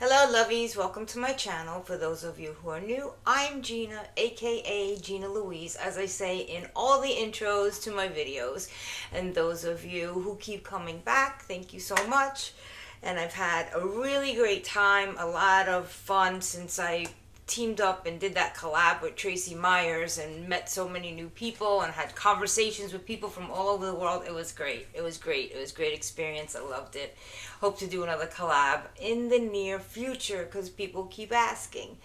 Hello lovies, welcome to my channel. For those of you who are new, I'm Gina, aka Gina Louise, as I say in all the intros to my videos. And those of you who keep coming back, thank you so much. And I've had a really great time, a lot of fun since I teamed up and did that collab with Tracy Myers and met so many new people and had conversations with people from all over the world. It was great. It was great. It was a great experience. I loved it. Hope to do another collab in the near future because people keep asking.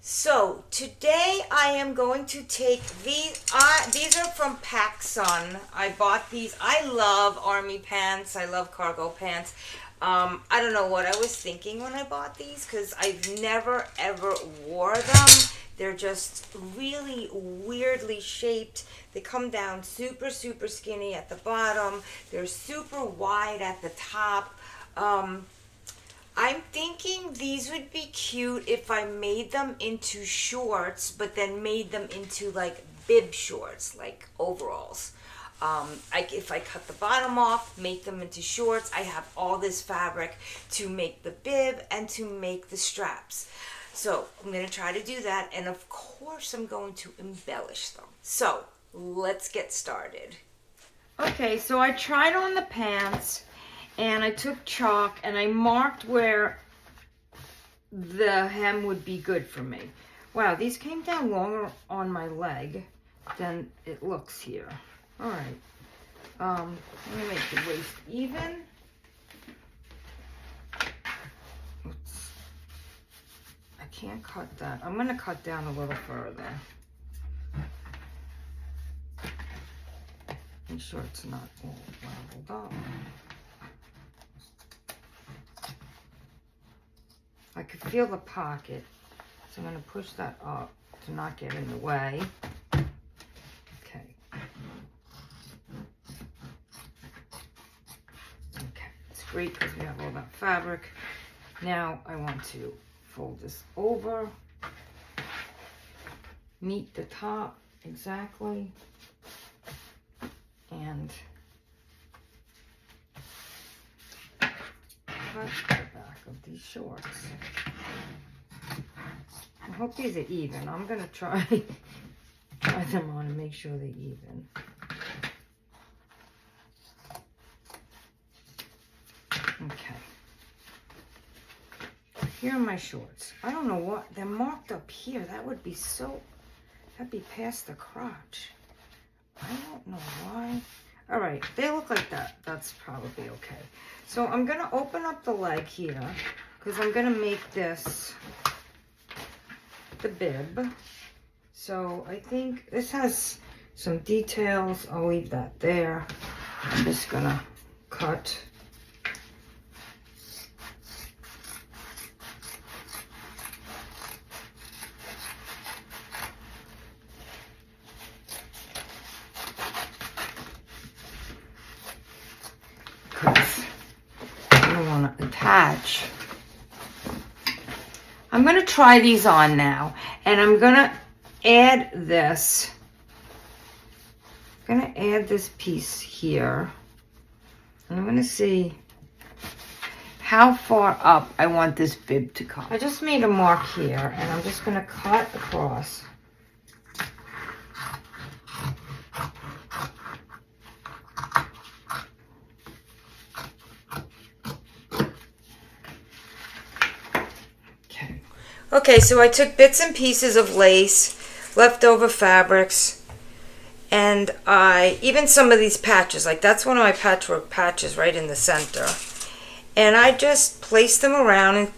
So today I am going to take these. These are from PacSun. I bought these. I love army pants. I love cargo pants. I don't know what I was thinking when I bought these because I've never ever wore them. They're just really weirdly shaped. They come down super skinny at the bottom. They're super wide at the top. I'm thinking these would be cute if I made them into shorts, but then made them into like bib shorts, like overalls. If I cut the bottom off, make them into shorts, I have all this fabric to make the bib and to make the straps. So I'm going to try to do that, and of course I'm going to embellish them. So let's get started. Okay, so I tried on the pants, and I took chalk and I marked where the hem would be good for me. Wow, these came down longer on my leg than it looks here. All right, let me make the waist even. Oops. I can't cut that. I'm going to cut down a little further. Make sure it's not all leveled up. I could feel the pocket, so I'm going to push that up to not get in the way. Great, because we have all that fabric. Now I want to fold this over, meet the top exactly, and cut the back of these shorts. I hope these are even. I'm gonna try them on and make sure they're even. Okay, here are my shorts. I don't know what, they're marked up here. That would be so, that'd be past the crotch. I don't know why. All right, they look like that. That's probably okay. So I'm gonna open up the leg here because I'm gonna make this the bib. So I think this has some details. I'll leave that there. I'm just gonna cut. Attach. I'm going to try these on now, and I'm going to add this. I'm going to add this piece here, and I'm going to see how far up I want this bib to come. I just made a mark here, and I'm just going to cut across. Okay, so I took bits and pieces of lace, leftover fabrics, and even some of these patches, like that's one of my patchwork patches right in the center. And I just placed them around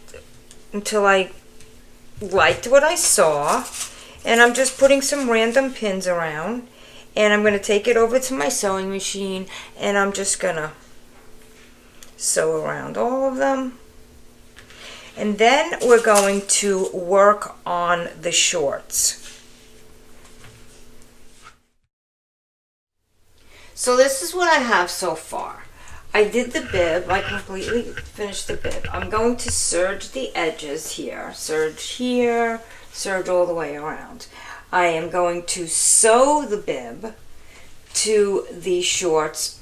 until I liked what I saw. And I'm just putting some random pins around. And I'm going to take it over to my sewing machine, and I'm just going to sew around all of them. And then we're going to work on the shorts. So this is what I have so far. I did the bib. I completely finished the bib. I'm going to serge the edges here. Serge here, serge all the way around. I am going to sew the bib to the shorts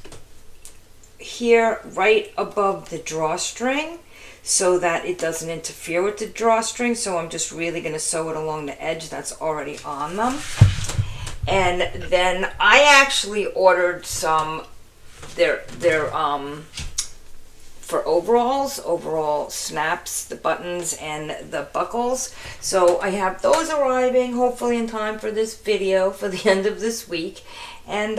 here right above the drawstring so that it doesn't interfere with the drawstring. So I'm just really going to sew it along the edge that's already on them. And then I actually ordered some for overall snaps, the buttons and the buckles. So I have those arriving hopefully in time for this video for the end of this week. And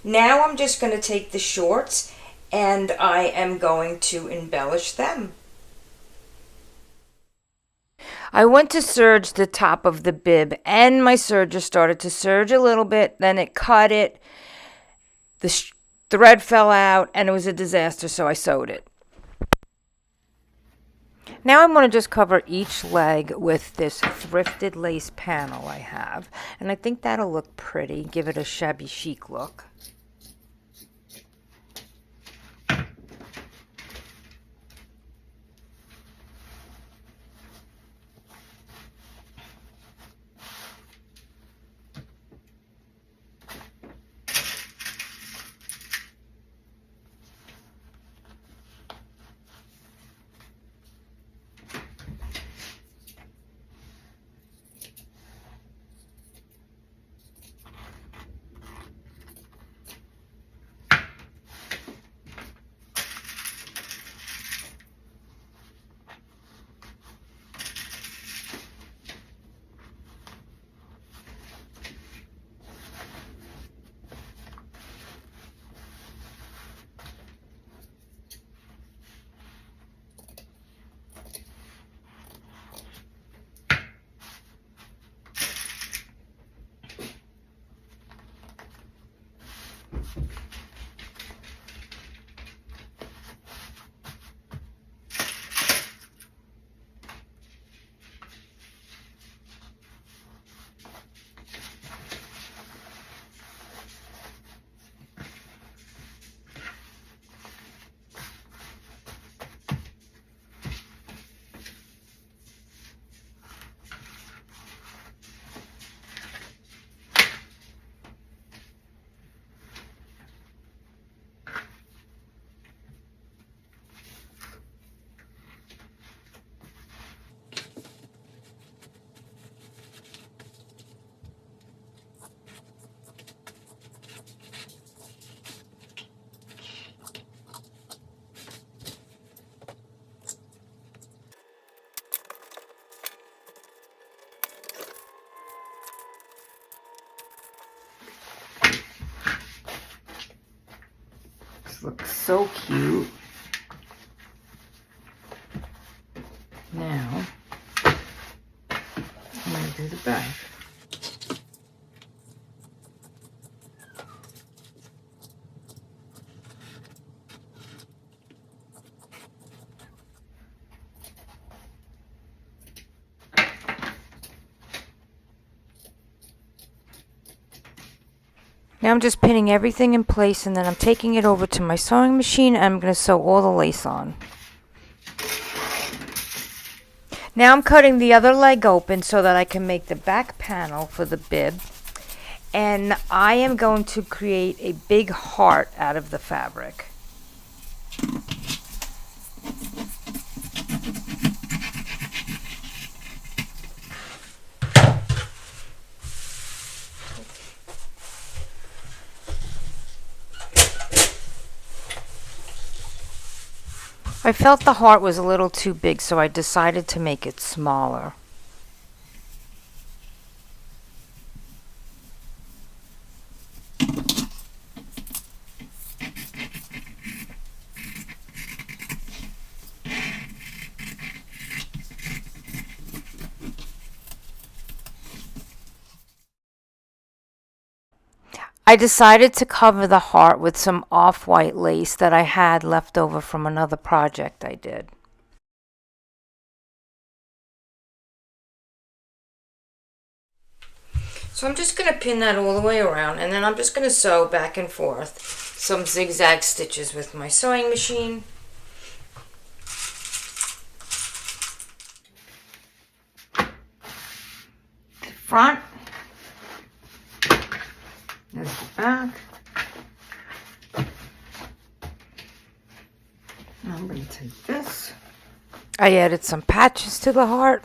now I'm just going to take the shorts and I am going to embellish them. I went to serge the top of the bib and my serger started to serge a little bit, then it cut it, the thread fell out and it was a disaster, so I sewed it. Now I'm going to just cover each leg with this thrifted lace panel I have, and I think that'll look pretty, give it a shabby chic look. Looks so cute. Now, I'm going to do the back. Now I'm just pinning everything in place and then I'm taking it over to my sewing machine and I'm going to sew all the lace on. Now I'm cutting the other leg open so that I can make the back panel for the bib. And I am going to create a big heart out of the fabric. I felt the heart was a little too big, so I decided to make it smaller. I decided to cover the heart with some off-white lace that I had left over from another project I did. So I'm just going to pin that all the way around and then I'm just going to sew back and forth some zigzag stitches with my sewing machine. The front. There's the back. to this. I added some patches to the heart.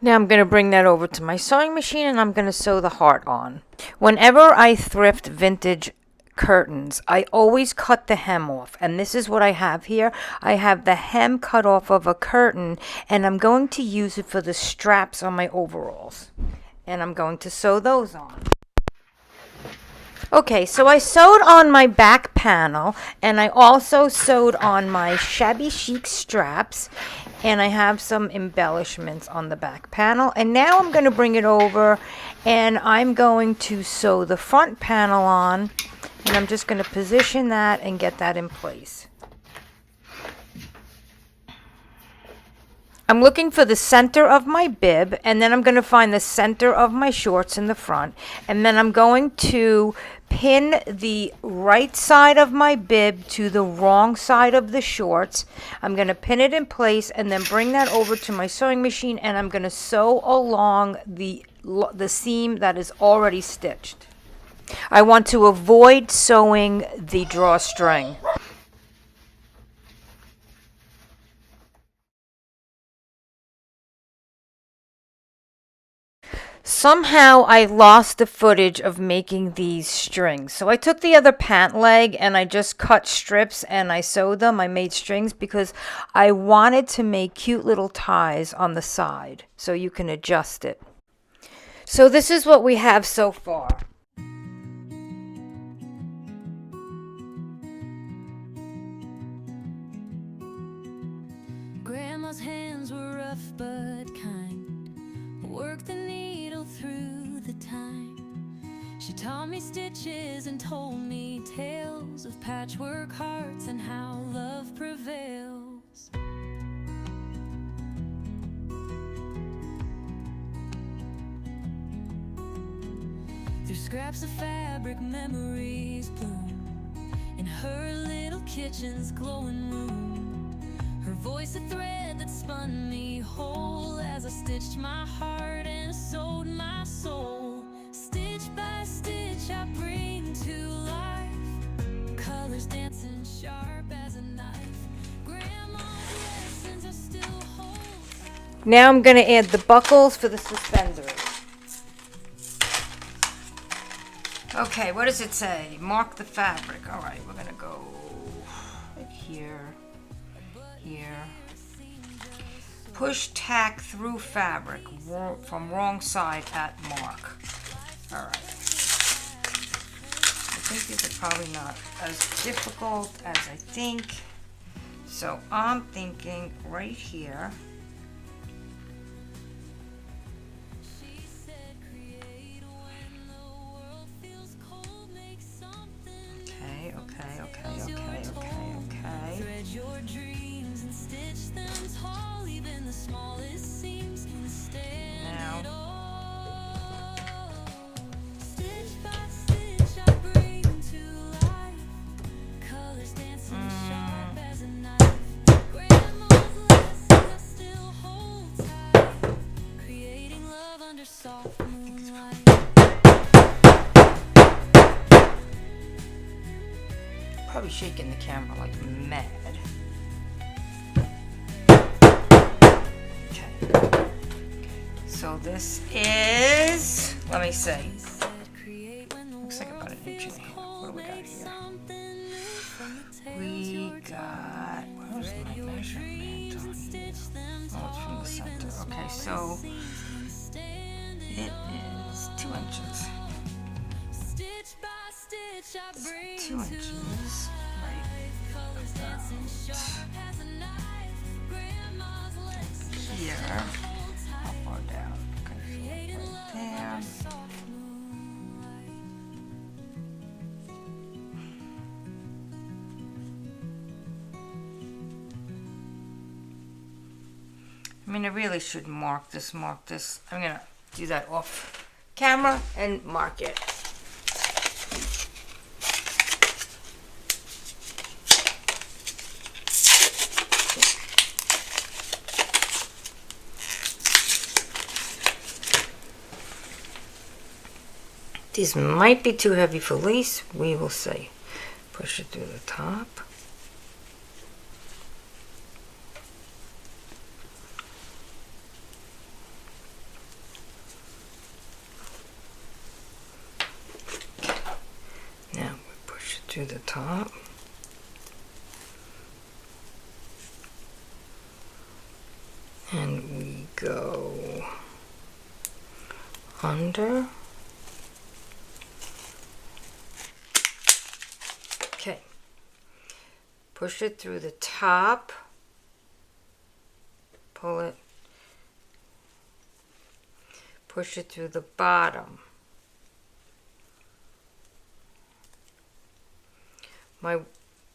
Now I'm going to bring that over to my sewing machine and I'm going to sew the heart on. Whenever I thrift vintage curtains, I always cut the hem off, and this is what I have here. I have the hem cut off of a curtain, and I'm going to use it for the straps on my overalls, and I'm going to sew those on. Okay, so I sewed on my back panel, and I also sewed on my Shabby Chic straps, and I have some embellishments on the back panel. And now I'm going to bring it over, and I'm going to sew the front panel on, and I'm just going to position that and get that in place. I'm looking for the center of my bib, and then I'm going to find the center of my shorts in the front, and then I'm going to pin the right side of my bib to the wrong side of the shorts. I'm going to pin it in place and then bring that over to my sewing machine, and I'm going to sew along the seam that is already stitched. I want to avoid sewing the drawstring. Somehow I lost the footage of making these strings. So I took the other pant leg and I just cut strips and I sewed them. I made strings because I wanted to make cute little ties on the side so you can adjust it. So this is what we have so far. Grandma's hands were rough but kind. Worked the needle through the time. She taught me stitches and told me tales of patchwork hearts and how love prevails. Through scraps of fabric, memories bloom in her little kitchen's glowing room. Her voice a thread that spun me whole as I stitched my heart and sewed my soul. Stitch by stitch I bring to life, colors dancing sharp as a knife. Grandma's lessons I still hold tight. Now I'm going to add the buckles for the suspenders. Okay, what does it say? Mark the fabric. All right, we're going to go right here. Here. Push tack through fabric from wrong side at mark. All right. I think these are probably not as difficult as I think. So I'm thinking right here. Probably shaking the camera like mad. Okay. So this is, let me see. Looks like about 1.5 inches. What do we got here? We got, where's my measurement on here? Oh, it's from the center. Okay, so it is 2 inches. 2 inches, right here, up or down. Okay, so right there. I mean, I really should mark this. I'm gonna do that off camera and mark it. These might be too heavy for lace. We will see. Push it through the top. Now we push it through the top. And we go under. Okay. Push it through the top. Pull it. Push it through the bottom. My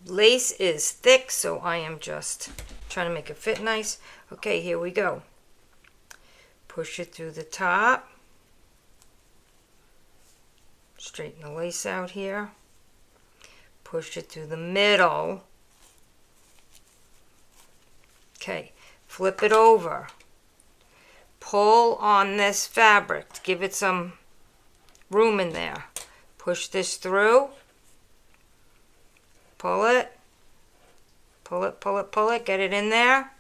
lace is thick, so I am just trying to make it fit nice. Okay, here we go. Push it through the top. Straighten the lace out here. Push it through the middle. Okay, flip it over. Pull on this fabric to give it some room in there. Push this through. Pull it. Pull it, pull it, pull it. Get it in there.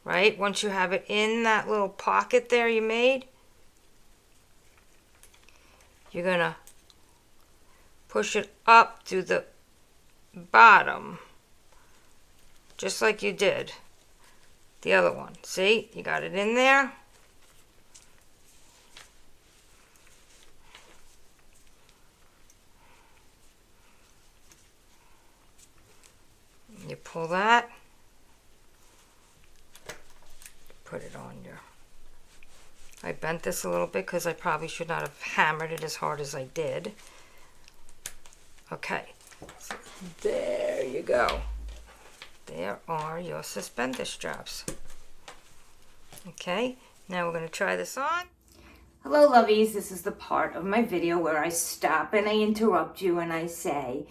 Right? Once you have it in that little pocket there you made, you're going to push it up through the bottom, just like you did the other one. See? You got it in there. You pull that, put it on your... I bent this a little bit because I probably should not have hammered it as hard as I did. Okay, so there you go. There are your suspender straps. Okay, now we're going to try this on. Hello lovies, this is the part of my video where I stop and I interrupt you and I say,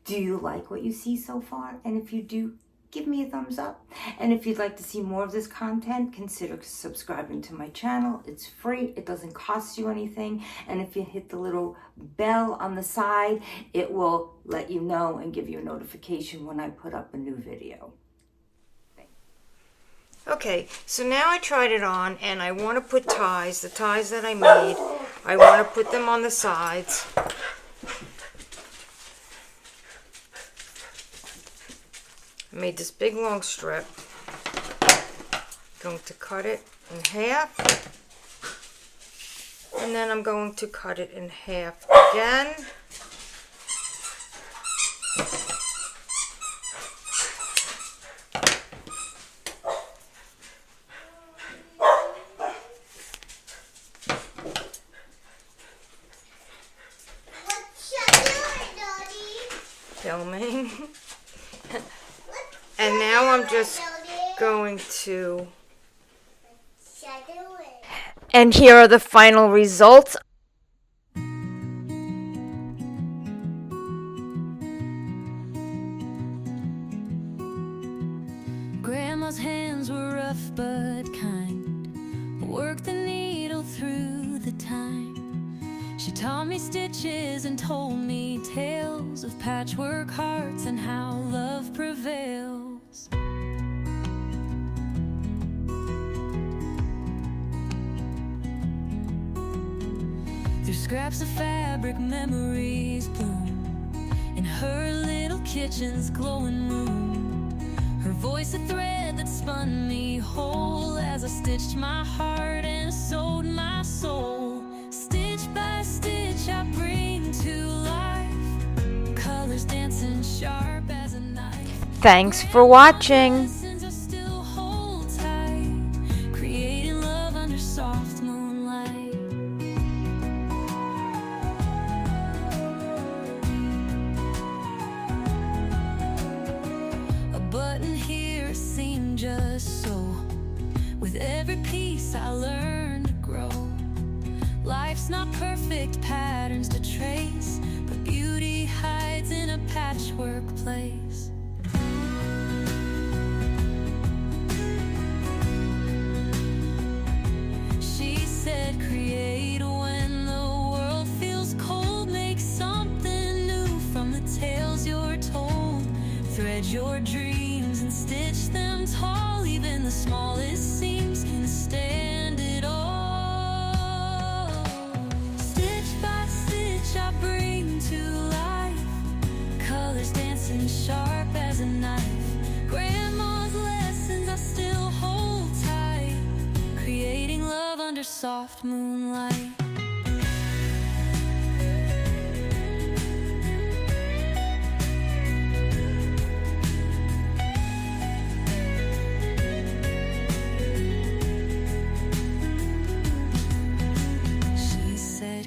do you like what you see so far? And if you do, give me a thumbs up. And if you'd like to see more of this content, consider subscribing to my channel. It's free, it doesn't cost you anything. And if you hit the little bell on the side, it will let you know and give you a notification when I put up a new video. Okay, so now I tried it on and I want to put ties, the ties that I made, I want to put them on the sides. I made this big long strip. Going to cut it in half. And then I'm going to cut it in half again. Filming. And now I'm just going to... And here are the final results. Grandma's hands were rough but kind. Worked the needle through the time. She taught me stitches and told me tales of patchwork hearts and how love prevails. Through scraps of fabric, memories bloom in her little kitchen's glowing room. Her voice a thread that spun me whole as I stitched my heart and sewed my soul. Stitch by stitch I bring to life, colors dancing sharp as a knife. Thanks for watching. Lessons I still hold tight, creating love under soft moonlight. A button here seemed just so. With every piece I learned to grow. Life's not perfect, patterns to trace, but beauty hides in a patchwork place. She said, create when the Thread your dreams and stitch them tall. Even the smallest seams can stand it all. Stitch by stitch I bring to life, colors dancing sharp as a knife. Grandma's lessons I still hold tight, creating love under soft moonlight.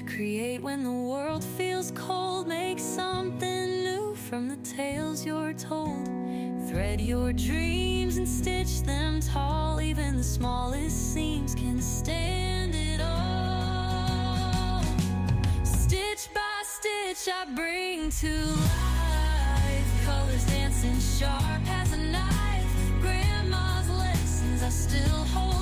Create when the world feels cold. Make something new from the tales you're told. Thread your dreams and stitch them tall. Even the smallest seams can stand it all. Stitch by stitch I bring to life, colors dancing sharp as a knife. Grandma's lessons I still hold